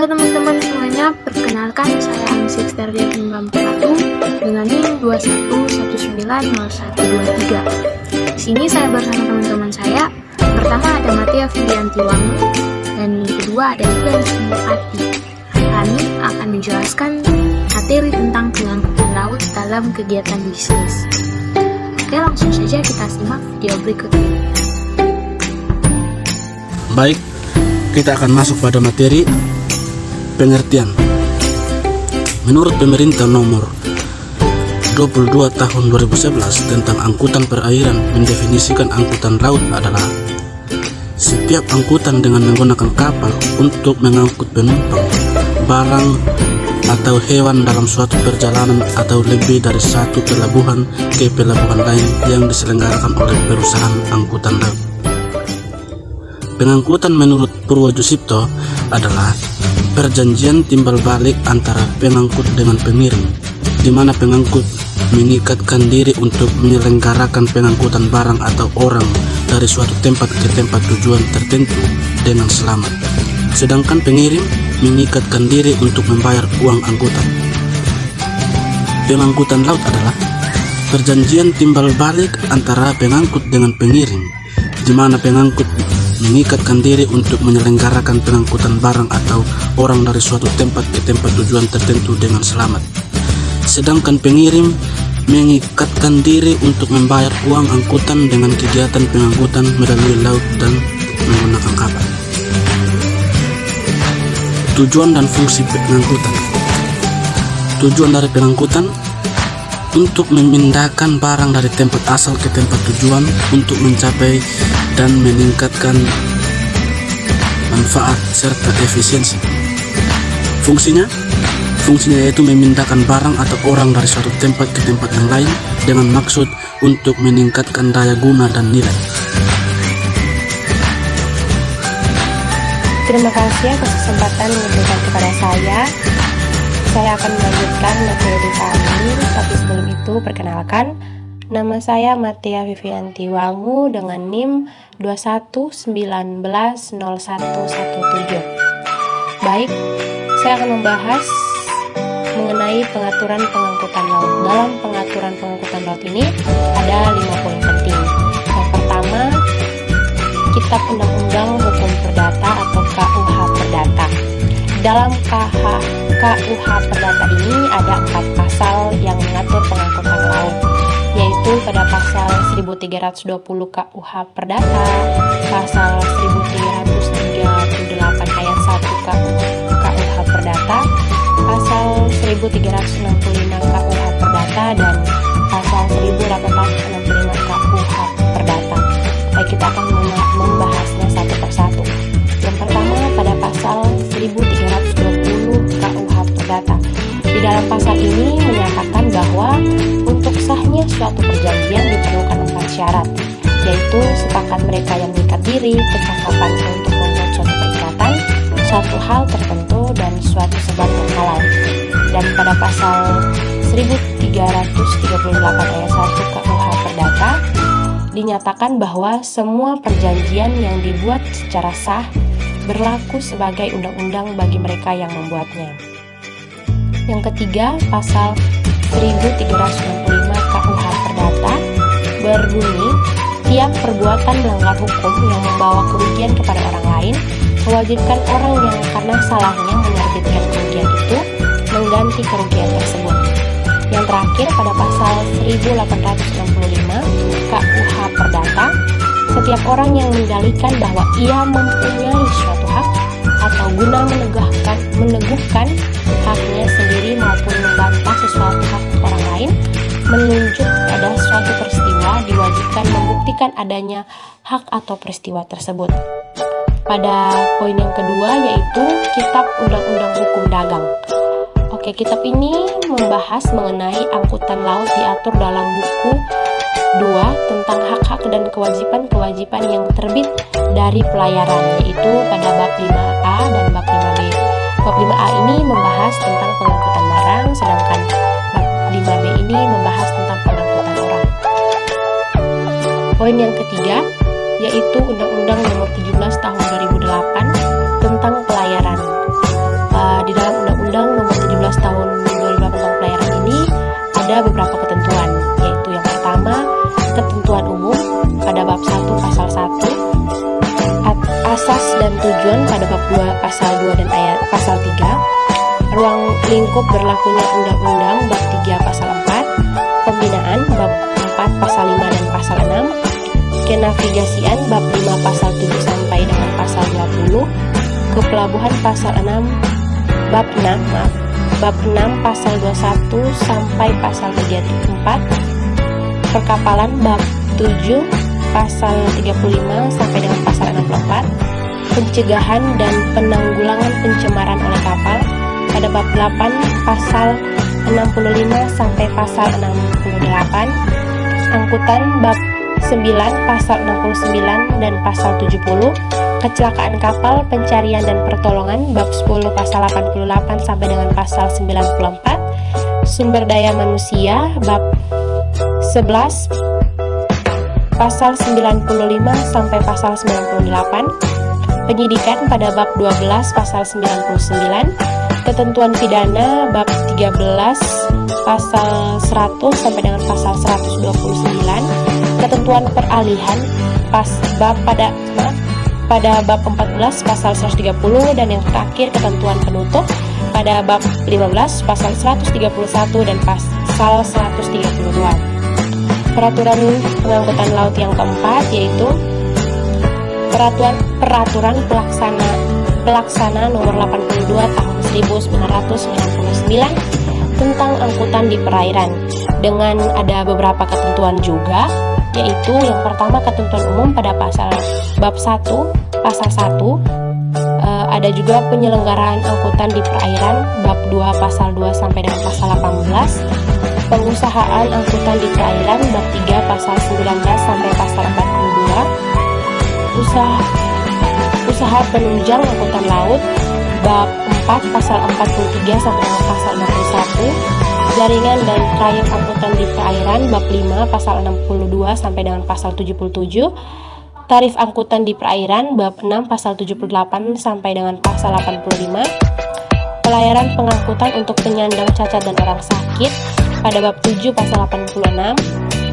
Halo teman-teman semuanya, perkenalkan saya Ansik Sterlia Patu dengan NIM 21190123. Di sini saya bersama teman-teman saya. Pertama ada Matia Fidianti Wangu dan kedua ada Iben Sumupati. Kami akan menjelaskan materi tentang pengangkutan laut dalam kegiatan bisnis. Oke, langsung saja kita simak video berikut ini. Baik, kita akan masuk pada materi pengertian. Menurut pemerintah nomor 22 tahun 2011 tentang angkutan perairan mendefinisikan angkutan laut adalah setiap angkutan dengan menggunakan kapal untuk mengangkut penumpang, barang, atau hewan dalam suatu perjalanan atau lebih dari satu pelabuhan ke pelabuhan lain yang diselenggarakan oleh perusahaan angkutan laut. Pengangkutan menurut Purwojosipto adalah perjanjian timbal balik antara pengangkut dengan pengirim, di mana pengangkut mengikatkan diri untuk menyelenggarakan pengangkutan barang atau orang dari suatu tempat ke tempat tujuan tertentu dengan selamat, sedangkan pengirim mengikatkan diri untuk membayar uang angkutan. Pengangkutan laut adalah perjanjian timbal balik antara pengangkut dengan pengirim, di mana pengangkut mengikatkan diri untuk menyelenggarakan pengangkutan barang atau orang dari suatu tempat ke tempat tujuan tertentu dengan selamat, sedangkan pengirim mengikatkan diri untuk membayar uang angkutan dengan kegiatan pengangkutan melalui laut dan menggunakan kapal. Tujuan dan fungsi pengangkutan. Tujuan dari pengangkutan untuk memindahkan barang dari tempat asal ke tempat tujuan untuk mencapai dan meningkatkan manfaat serta efisiensi. Fungsinya yaitu memindahkan barang atau orang dari suatu tempat ke tempat yang lain dengan maksud untuk meningkatkan daya guna dan nilai. Terima kasih atas kesempatan yang diberikan kepada saya. Saya akan melanjutkan materi kami, tapi sebelum itu perkenalkan, nama saya Matia Fidianti Wangu dengan NIM 21190117. Baik, saya akan membahas mengenai pengaturan pengangkutan laut. Dalam pengaturan pengangkutan laut ini ada 5 poin penting. Yang pertama, Kitab Undang-Undang Hukum Perdata atau KUH Perdata. Dalam KUH Perdata ini ada 4 pasal yang mengatur pengangkutan laut, yaitu pada pasal 1320 KUH Perdata, pasal 1338 ayat 1 KUH Perdata, pasal 1365 KUH Perdata, dan pasal 1865 KUH Perdata. Baik, kita akan membahasnya satu persatu. Yang pertama pada pasal 1320 KUH Perdata. Di dalam pasal ini menyatakan bahwa untuk sahnya suatu perjanjian diperlukan 4 syarat, yaitu sepakat mereka yang mengikat diri, kesepakatan untuk membuat suatu perikatan, suatu hal tertentu, dan suatu sebab yang halal. Dan pada pasal 1338 ayat 1 KUH Perdata dinyatakan bahwa semua perjanjian yang dibuat secara sah berlaku sebagai undang-undang bagi mereka yang membuatnya. Yang ketiga, pasal 1365 KUH Perdata berbunyi, tiap perbuatan melanggar hukum yang membawa kerugian kepada orang lain mewajibkan orang yang karena salahnya menerbitkan kerugian itu mengganti kerugian tersebut. Yang terakhir pada pasal 1865 KUH Perdata, setiap orang yang mendalilkan bahwa ia mempunyai suatu hak atau guna meneguhkan haknya sendiri maupun membantah sesuatu hak orang lain menunjuk pada suatu peristiwa diwajibkan membuktikan adanya hak atau peristiwa tersebut. Pada poin yang kedua yaitu Kitab Undang-Undang Hukum Dagang. Oke, kitab ini membahas mengenai angkutan laut diatur dalam buku 2 tentang hak-hak dan kewajiban-kewajiban yang terbit dari pelayaran, yaitu pada bab 5A dan bab 5B. Bab 5A ini membahas tentang pengangkutan barang, sedangkan bab 5B ini membahas tentang pengangkutan orang. Poin yang ketiga yaitu Undang-Undang Nomor 17 Tahun 2008 tentang pelayaran. tujuan pada bab 2 pasal 2 dan pasal 3, ruang lingkup berlakunya undang-undang bab 3 pasal 4, pembinaan bab 4 pasal 5 dan pasal 6, kenavigasian bab 5 pasal 7 sampai dengan pasal 20, kepelabuhan pasal 6 bab 6 pasal 21 sampai pasal 34, perkapalan bab 7 pasal 35 sampai dengan pasal 64, pencegahan dan penanggulangan pencemaran oleh kapal pada bab 8 pasal 65 sampai pasal 68, angkutan bab 9 pasal 69 dan pasal 70, kecelakaan kapal, pencarian dan pertolongan bab 10 pasal 88 sampai dengan pasal 94, sumber daya manusia bab 11 pasal 95 sampai pasal 98, penyidikan pada bab 12 pasal 99, ketentuan pidana bab 13 pasal 100 sampai dengan pasal 129, ketentuan peralihan pada bab 14 pasal 130, dan yang terakhir ketentuan penutup pada bab 15 pasal 131 dan pasal 132. Peraturan pengangkutan laut yang keempat yaitu peraturan pelaksana nomor 82 tahun 1999 tentang angkutan di perairan, dengan ada beberapa ketentuan juga, yaitu yang pertama ketentuan umum pada bab 1 pasal 1, ada juga penyelenggaraan angkutan di perairan bab 2 pasal 2 sampai dengan pasal 18, pengusahaan angkutan di perairan bab 3 pasal 19 sampai pasal 42, usaha penunjang angkutan laut bab 4 pasal 43 sampai dengan pasal 61, jaringan dan trayek angkutan di perairan bab 5 pasal 62 sampai dengan pasal 77, tarif angkutan di perairan bab 6 pasal 78 sampai dengan pasal 85, pelayaran pengangkutan untuk penyandang cacat dan orang sakit pada bab 7 pasal 86,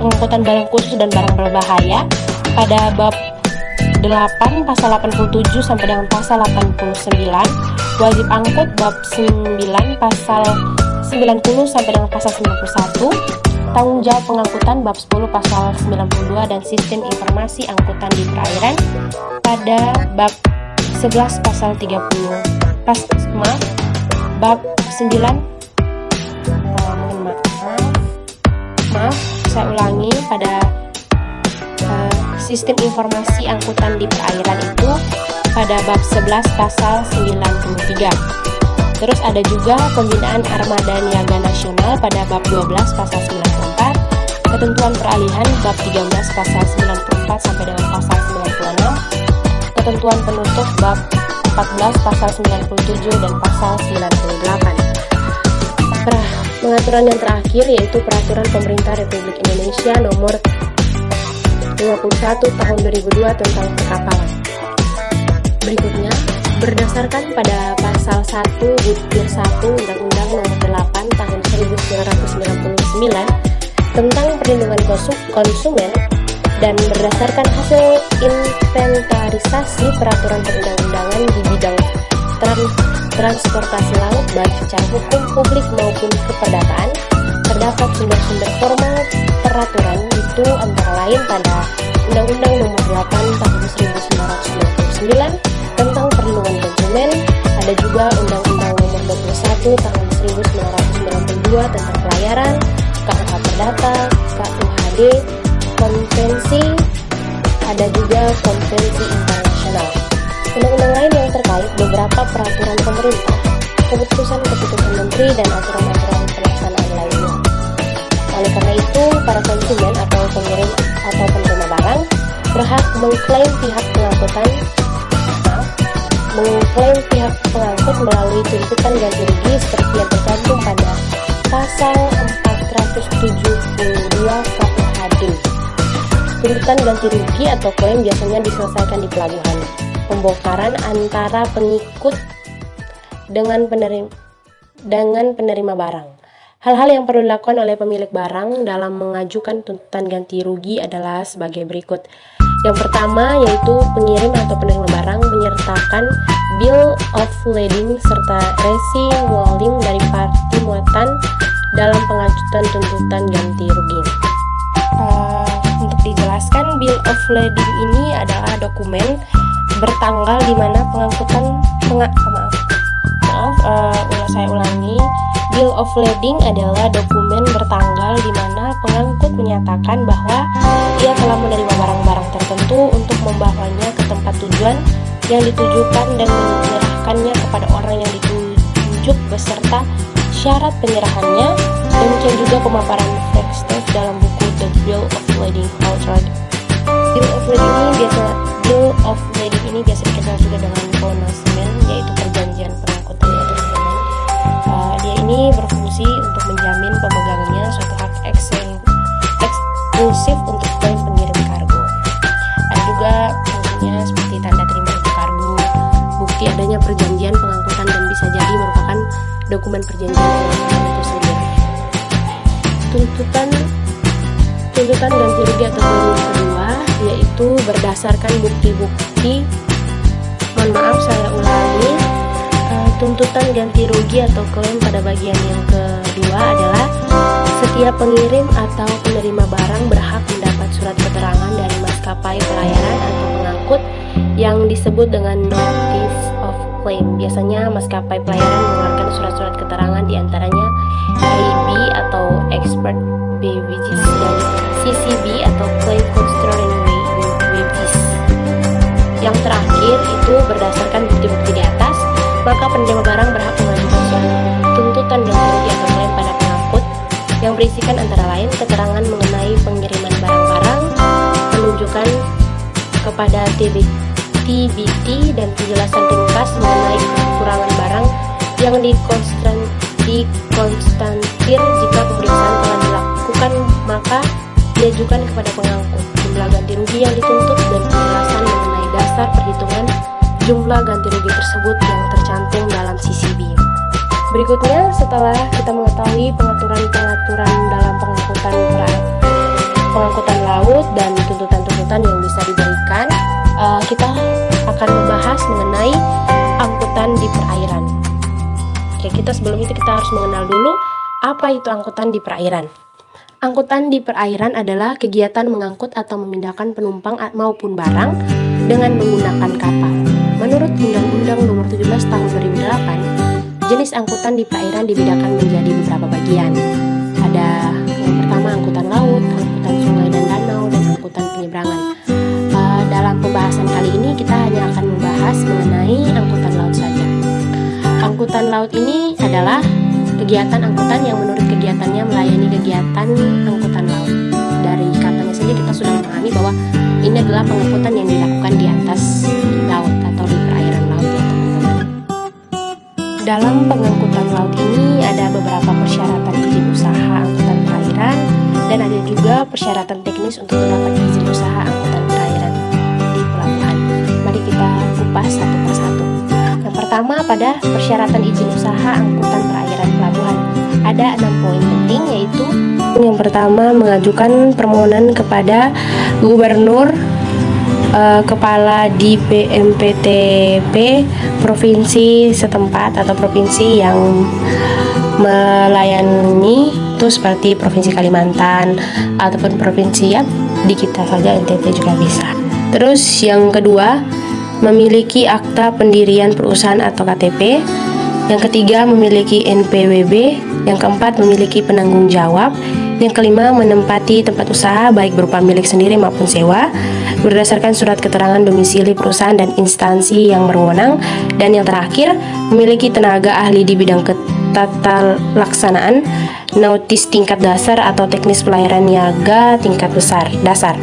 pengangkutan barang khusus dan barang berbahaya pada bab 8 pasal 87 sampai dengan pasal 89, wajib angkut bab 9 pasal 90 sampai dengan pasal 91, tanggung jawab pengangkutan bab 10 pasal 92 dan sistem informasi angkutan di perairan pada bab 11 pasal 30 bab 9 saya ulangi, pada sistem informasi angkutan di perairan itu pada bab 11 pasal 93. Terus ada juga pembinaan armada niaga nasional pada bab 12 pasal 94, ketentuan peralihan bab 13 pasal 94 sampai dengan pasal 96, ketentuan penutup bab 14 pasal 97 dan pasal 98. Pengaturan yang terakhir yaitu Peraturan Pemerintah Republik Indonesia nomor 51 tahun 2002 tentang perkapalan. Berikutnya, berdasarkan pada pasal 1 butir 1 Undang-Undang nomor 8 tahun 1999 tentang perlindungan konsumen, dan berdasarkan hasil inventarisasi peraturan perundang-undangan di bidang transportasi laut baik secara hukum publik maupun keperdataan, terdapat sumber-sumber formal peraturan itu antara lain pada Undang-Undang nomor 8 tahun 1999 tentang perlindungan konsumen, ada juga Undang-Undang nomor 21 tahun 1992 tentang pelayaran, KUH Perdata, KUHD, konvensi, ada juga konvensi internasional. Undang-undang lain yang terkait beberapa peraturan pemerintah, keputusan menteri dan aturan-aturan pelaksanaan lainnya. Oleh karena itu, para konsumen atau pengirim atau penerima barang berhak mengklaim pihak pengangkut melalui tuntutan ganti rugi seperti yang tercantum pada pasal 472 KUHD. Tuntutan ganti rugi atau klaim biasanya diselesaikan di pelabuhan. Pembongkaran antara pengikut dengan penerima barang. Hal-hal yang perlu dilakukan oleh pemilik barang dalam mengajukan tuntutan ganti rugi adalah sebagai berikut. Yang pertama yaitu pengirim atau penerima barang menyatakan Bill of Lading serta racing walling dari parti muatan dalam pengajuan tuntutan ganti rugi. Untuk dijelaskan, Bill of Lading ini adalah dokumen bertanggal di mana saya ulangi. Bill of Lading adalah dokumen bertanggal di mana pengangkut menyatakan bahwa ia telah menerima barang-barang tertentu untuk membawanya ke tempat tujuan yang ditujukan dan menyerahkannya kepada orang yang ditunjuk beserta syarat penyerahannya. Demikian juga pemaparan text dalam buku The Bill of Lading. Bill of Lading ini biasa dikenal juga dengan pronouncement, yaitu perjanjian pengangkutan atau pinjaman. Dia ini berfungsi untuk menjamin pemegangnya suatu hak eksklusif untuk klaim pengirim kargo. Ada juga fungsinya seperti tanda terima untuk kargo, bukti adanya perjanjian pengangkutan, dan bisa jadi merupakan dokumen perjanjian pengangkutan itu sendiri. Tuntutan ganti rugi atau klaim yang kedua yaitu berdasarkan bukti-bukti. Tuntutan ganti rugi atau klaim pada bagian yang kedua adalah setiap pengirim atau penerima barang berhak mendapat surat keterangan dari maskapai pelayaran atau pengangkut yang disebut dengan Notice of Claim. Biasanya maskapai pelayaran mengeluarkan surat-surat keterangan, diantaranya AB atau Expert Wages dan CCB atau Claim Constraint Wages. Yang terakhir itu berdasarkan bukti-bukti di atas, maka penerima barang berhak mengajukan surat tuntutan ganti rugi atau klaim pada pengangkut yang berisikan antara lain keterangan mengenai pengiriman barang-barang, penunjukan kepada TBT dan penjelasan ringkas mengenai kekurangan barang yang dikonstantir. Jika pemeriksaan telah dilakukan, maka diajukan kepada pengangkut jumlah ganti rugi yang dituntut dan penjelasan mengenai dasar perhitungan jumlah ganti rugi tersebut yang tercantum dalam CCB. Berikutnya, setelah kita mengetahui pengaturan-pengaturan dalam pengangkutan laut dan tuntutan-tuntutan yang bisa diberikan, kita akan membahas mengenai angkutan di perairan. Oke, sebelum itu kita harus mengenal dulu apa itu angkutan di perairan. Angkutan di perairan adalah kegiatan mengangkut atau memindahkan penumpang maupun barang dengan menggunakan kapal. Menurut Undang-Undang Nomor 17 Tahun 2008, jenis angkutan di perairan dibedakan menjadi beberapa bagian. Ada yang pertama angkutan laut, angkutan sungai dan danau, dan angkutan penyeberangan. Dalam pembahasan kali ini kita hanya akan membahas mengenai angkutan laut saja. Angkutan laut ini adalah kegiatan angkutan yang menurut kegiatannya melayani kegiatan angkutan laut. Dari katanya saja kita sudah memahami bahwa ini adalah pengangkutan yang dilakukan di atas laut atau di perairan laut ya teman-teman. Dalam pengangkutan laut ini ada beberapa persyaratan izin usaha angkutan perairan dan ada juga persyaratan teknis untuk mendapat izin usaha angkutan perairan di pelabuhan. Mari kita kupas satu persatu. Yang pertama, pada persyaratan izin usaha angkutan perairan pelabuhan ada 6 poin penting, yaitu yang pertama, mengajukan permohonan kepada gubernur, kepala DPMPTP provinsi setempat atau provinsi yang melayani, itu seperti provinsi Kalimantan ataupun provinsi di kita saja, NTT juga bisa. Terus yang kedua, memiliki akta pendirian perusahaan atau KTP. Yang ketiga, memiliki NPWB. Yang keempat, memiliki penanggung jawab. Yang kelima, menempati tempat usaha baik berupa milik sendiri maupun sewa berdasarkan surat keterangan domisili perusahaan dan instansi yang berwenang. Dan yang terakhir, memiliki tenaga ahli di bidang tata laksanaan nautis tingkat dasar atau teknis pelayaran niaga tingkat dasar.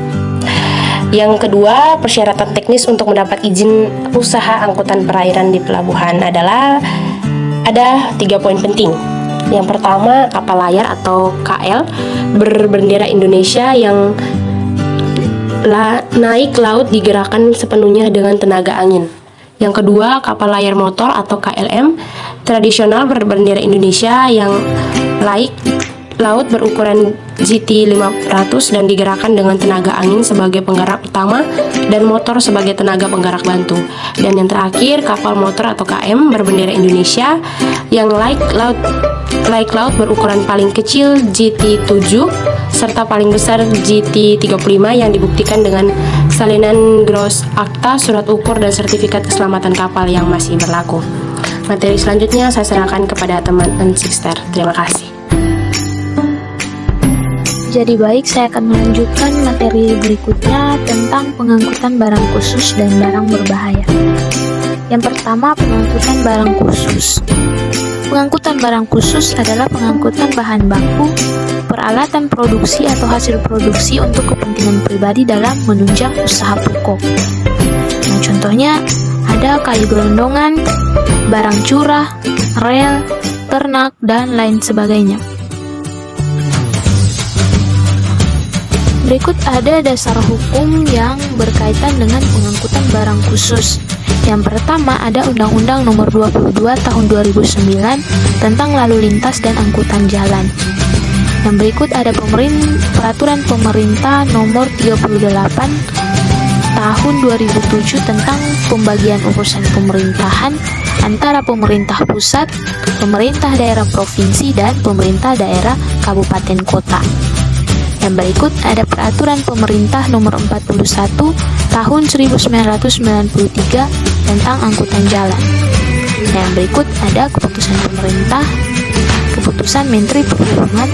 Yang kedua, persyaratan teknis untuk mendapat izin usaha angkutan perairan di pelabuhan adalah ada 3 poin penting. Yang pertama, kapal layar atau KL berbendera Indonesia yang naik laut digerakkan sepenuhnya dengan tenaga angin. Yang kedua, kapal layar motor atau KLM tradisional berbendera Indonesia yang laut berukuran GT 500 dan digerakkan dengan tenaga angin sebagai penggerak utama dan motor sebagai tenaga penggerak bantu. Dan yang terakhir, kapal motor atau KM berbendera Indonesia yang laik laut berukuran paling kecil GT 7 serta paling besar GT 35 yang dibuktikan dengan salinan gross akta, surat ukur, dan sertifikat keselamatan kapal yang masih berlaku. Materi selanjutnya saya serahkan kepada teman N6ter. Terima kasih. Jadi baik, saya akan melanjutkan materi berikutnya tentang pengangkutan barang khusus dan barang berbahaya. Yang pertama, pengangkutan barang khusus. Pengangkutan barang khusus adalah pengangkutan bahan baku, peralatan produksi atau hasil produksi untuk kepentingan pribadi dalam menunjang usaha pokok. Nah, contohnya ada kayu gelondongan, barang curah, rel, ternak, dan lain sebagainya. Berikut ada dasar hukum yang berkaitan dengan pengangkutan barang khusus. Yang pertama ada Undang-Undang Nomor 22 Tahun 2009 tentang Lalu Lintas dan Angkutan Jalan. Yang berikut ada Peraturan Pemerintah Nomor 38 Tahun 2007 tentang pembagian urusan pemerintahan antara pemerintah pusat, pemerintah daerah provinsi, dan pemerintah daerah kabupaten kota. Yang berikut ada Peraturan Pemerintah Nomor 41 Tahun 1993 tentang Angkutan Jalan. Yang berikut ada Keputusan Menteri Perhubungan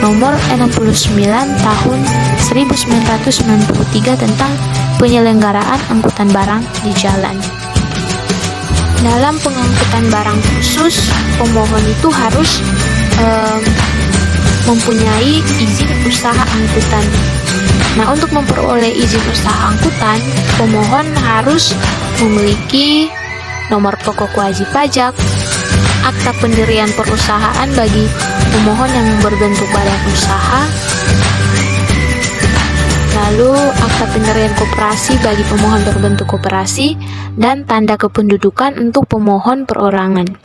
Nomor 69 Tahun 1993 tentang penyelenggaraan angkutan barang di jalan. Dalam pengangkutan barang khusus, pemohon itu harus mempunyai izin usaha angkutan. Nah, untuk memperoleh izin usaha angkutan, pemohon harus memiliki nomor pokok wajib pajak, akta pendirian perusahaan bagi pemohon yang berbentuk badan usaha, lalu akta pendirian koperasi bagi pemohon berbentuk koperasi, dan tanda kependudukan untuk pemohon perorangan.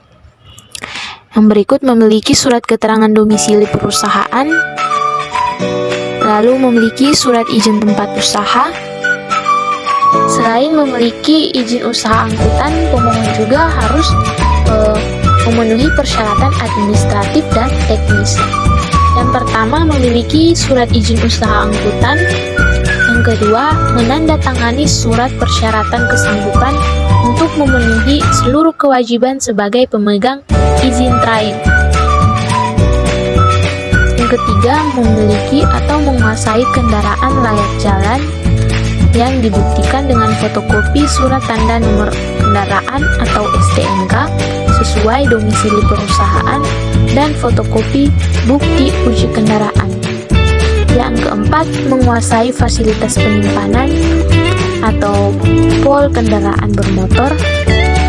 Yang berikut memiliki surat keterangan domisili perusahaan, lalu memiliki surat izin tempat usaha. Selain memiliki izin usaha angkutan, pemohon juga harus memenuhi persyaratan administratif dan teknis. Yang pertama, memiliki surat izin usaha angkutan. Yang kedua, menandatangani surat persyaratan kesanggupan untuk memenuhi seluruh kewajiban sebagai pemegang izin trayek. Yang ketiga, memiliki atau menguasai kendaraan layak jalan yang dibuktikan dengan fotokopi surat tanda nomor kendaraan atau STNK sesuai domisili perusahaan dan fotokopi bukti uji kendaraan. Yang keempat, menguasai fasilitas penyimpanan atau pol kendaraan bermotor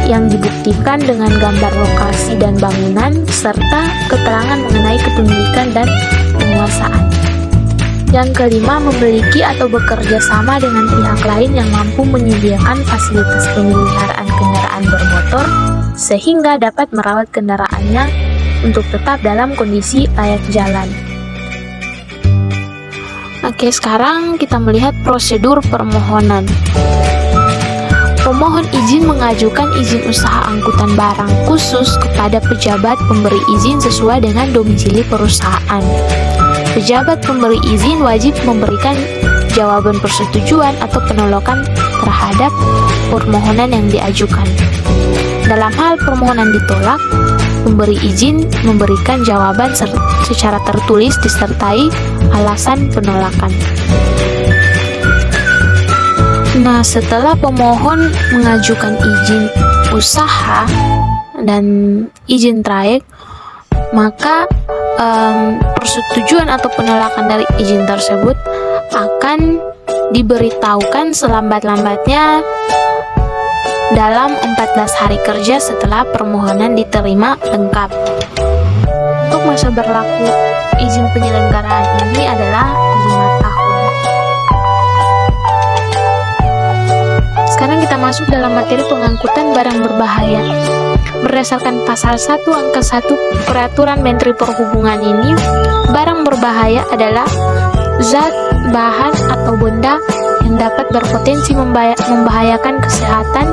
yang dibuktikan dengan gambar lokasi dan bangunan serta keterangan mengenai kepemilikan dan penguasaan. Yang kelima, memiliki atau bekerja sama dengan pihak lain yang mampu menyediakan fasilitas pemeliharaan kendaraan bermotor sehingga dapat merawat kendaraannya untuk tetap dalam kondisi layak jalan. Oke, sekarang kita melihat prosedur permohonan. Pemohon izin mengajukan izin usaha angkutan barang khusus kepada pejabat pemberi izin sesuai dengan domisili perusahaan. Pejabat pemberi izin wajib memberikan jawaban persetujuan atau penolakan terhadap permohonan yang diajukan. Dalam hal permohonan ditolak, pemberi izin memberikan jawaban secara tertulis disertai alasan penolakan. Nah, setelah pemohon mengajukan izin usaha dan izin trayek, maka persetujuan atau penolakan dari izin tersebut akan diberitahukan selambat-lambatnya dalam 14 hari kerja setelah permohonan diterima lengkap. Untuk masa berlaku izin penyelenggaraan ini adalah 5 tahun. Sekarang kita masuk dalam materi pengangkutan barang berbahaya. berdasarkan pasal 1 angka 1 Peraturan Menteri Perhubungan ini, barang berbahaya adalah zat, bahan, atau benda yang dapat berpotensi membahayakan kesehatan,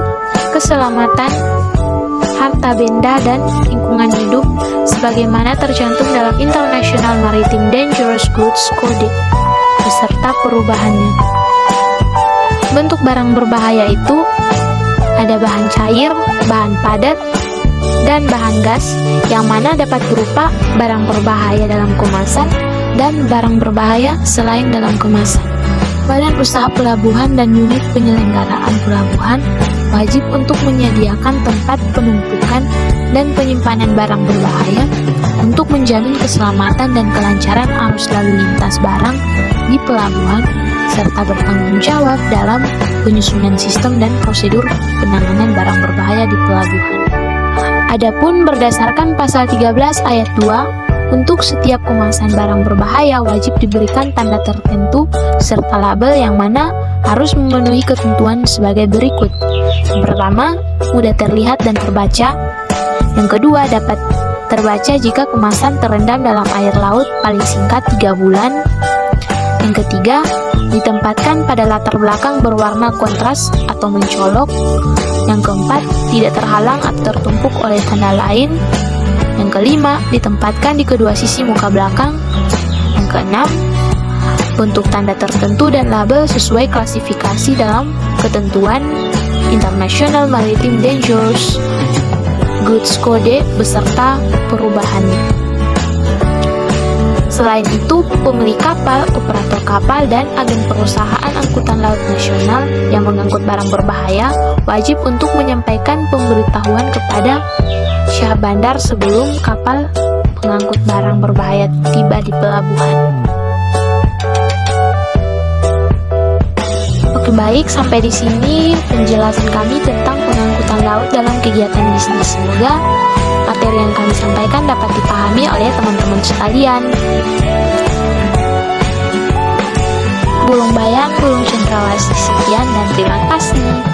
keselamatan, harta benda, dan lingkungan hidup sebagaimana tercantum dalam International Maritime Dangerous Goods Code beserta perubahannya. Bentuk barang berbahaya itu ada bahan cair, bahan padat, dan bahan gas, yang mana dapat berupa barang berbahaya dalam kemasan dan barang berbahaya selain dalam kemasan. Badan Usaha Pelabuhan dan unit penyelenggaraan pelabuhan wajib untuk menyediakan tempat penumpukan dan penyimpanan barang berbahaya untuk menjamin keselamatan dan kelancaran arus lalu lintas barang di pelabuhan, serta bertanggung jawab dalam penyusunan sistem dan prosedur penanganan barang berbahaya di pelabuhan. Adapun berdasarkan pasal 13 ayat 2, untuk setiap kemasan barang berbahaya wajib diberikan tanda tertentu serta label yang mana harus memenuhi ketentuan sebagai berikut. Yang pertama, mudah terlihat dan terbaca. Yang kedua, dapat terbaca jika kemasan terendam dalam air laut paling singkat 3 bulan. Yang ketiga, ditempatkan pada latar belakang berwarna kontras atau mencolok. Yang keempat, tidak terhalang atau tertumpuk oleh tanda lain. Yang kelima, ditempatkan di kedua sisi muka belakang. Yang keenam, bentuk tanda tertentu dan label sesuai klasifikasi dalam ketentuan International Maritime Dangerous Goods Code beserta perubahannya. Selain itu, pemilik kapal, operator kapal, dan agen perusahaan angkutan laut nasional yang mengangkut barang berbahaya wajib untuk menyampaikan pemberitahuan kepada Syah Bandar sebelum kapal pengangkut barang berbahaya tiba di pelabuhan. Oke, baik, sampai di sini penjelasan kami tentang pengangkutan laut dalam kegiatan bisnis. Semoga materi yang kami sampaikan dapat dipahami oleh teman-teman sekalian. Bulung bayang, bulung cendrawasih, sekian dan terima kasih.